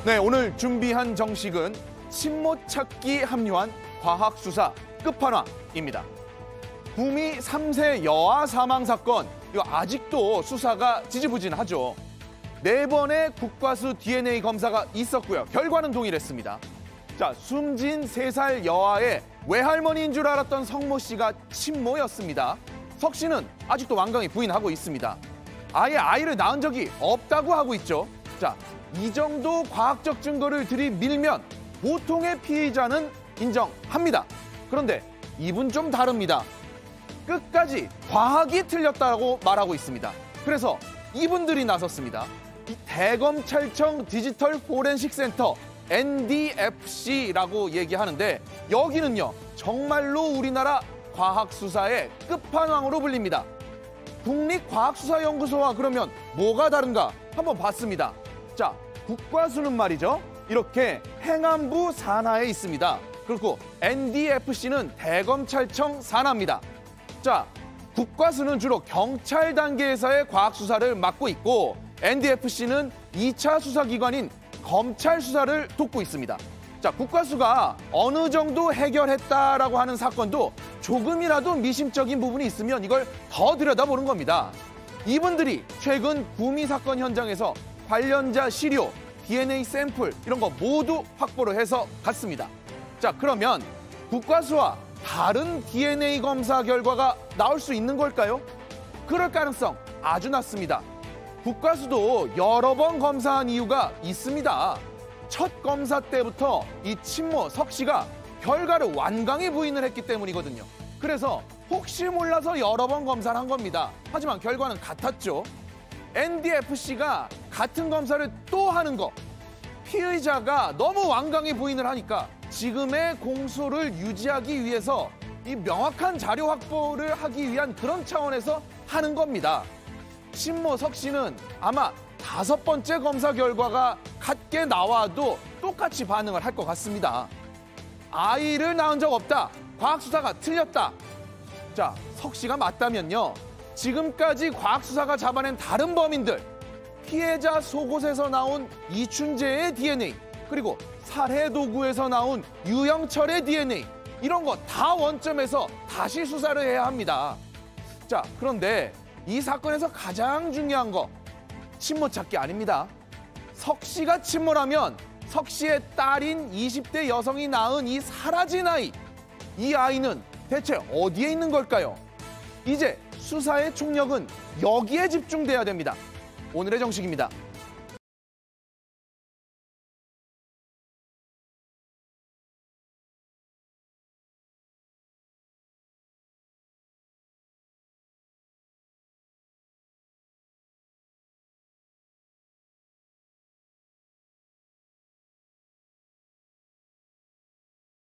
네, 오늘 준비한 정식은 친모 찾기 합류한 과학수사 끝판왕입니다. 구미 3세 여아 사망 사건, 이거 아직도 수사가 지지부진하죠. 4번의 국과수 DNA 검사가 있었고요. 결과는 동일했습니다. 자, 숨진 3살 여아의 외할머니인 줄 알았던 성모 씨가 친모였습니다. 석 씨는 아직도 완강히 부인하고 있습니다. 아예 아이를 낳은 적이 없다고 하고 있죠. 자, 이 정도 과학적 증거를 들이밀면 보통의 피의자는 인정합니다. 그런데 이분 좀 다릅니다. 끝까지 과학이 틀렸다고 말하고 있습니다. 그래서 이분들이 나섰습니다. 이 대검찰청 디지털 포렌식 센터 NDFC라고 얘기하는데 여기는요, 정말로 우리나라 과학수사의 끝판왕으로 불립니다. 국립과학수사연구소와 그러면 뭐가 다른가 한번 봤습니다. 자, 국과수는 말이죠, 이렇게 행안부 산하에 있습니다. 그리고 NDFC는 대검찰청 산하입니다. 자, 국과수는 주로 경찰 단계에서의 과학수사를 맡고 있고 NDFC는 2차 수사기관인 검찰 수사를 돕고 있습니다. 자, 국과수가 어느 정도 해결했다라고 하는 사건도 조금이라도 미심적인 부분이 있으면 이걸 더 들여다보는 겁니다. 이분들이 최근 구미 사건 현장에서 관련자 시료, DNA 샘플 이런 거 모두 확보를 해서 갔습니다. 자, 그러면 국과수와 다른 DNA 검사 결과가 나올 수 있는 걸까요? 그럴 가능성 아주 낮습니다. 국과수도 여러 번 검사한 이유가 있습니다. 첫 검사 때부터 이 친모 석 씨가 결과를 완강히 부인을 했기 때문이거든요. 그래서 혹시 몰라서 여러 번 검사를 한 겁니다. 하지만 결과는 같았죠. NDFC가 같은 검사를 또 하는 거, 피의자가 너무 완강히 부인을 하니까 지금의 공소를 유지하기 위해서 이 명확한 자료 확보를 하기 위한 그런 차원에서 하는 겁니다. 친모 석 씨는 아마 5번째 검사 결과가 같게 나와도 똑같이 반응을 할 것 같습니다. 아이를 낳은 적 없다, 과학수사가 틀렸다. 자, 석 씨가 맞다면요, 지금까지 과학수사가 잡아낸 다른 범인들, 피해자 속옷에서 나온 이춘재의 DNA, 그리고 살해 도구에서 나온 유영철의 DNA, 이런 거 다 원점에서 다시 수사를 해야 합니다. 자, 그런데 이 사건에서 가장 중요한 거, 친모 찾기 아닙니다. 석 씨가 친모라면 석 씨의 딸인 20대 여성이 낳은 이 사라진 아이, 이 아이는 대체 어디에 있는 걸까요? 이제 수사의 총력은 여기에 집중돼야 됩니다. 오늘의 정식입니다.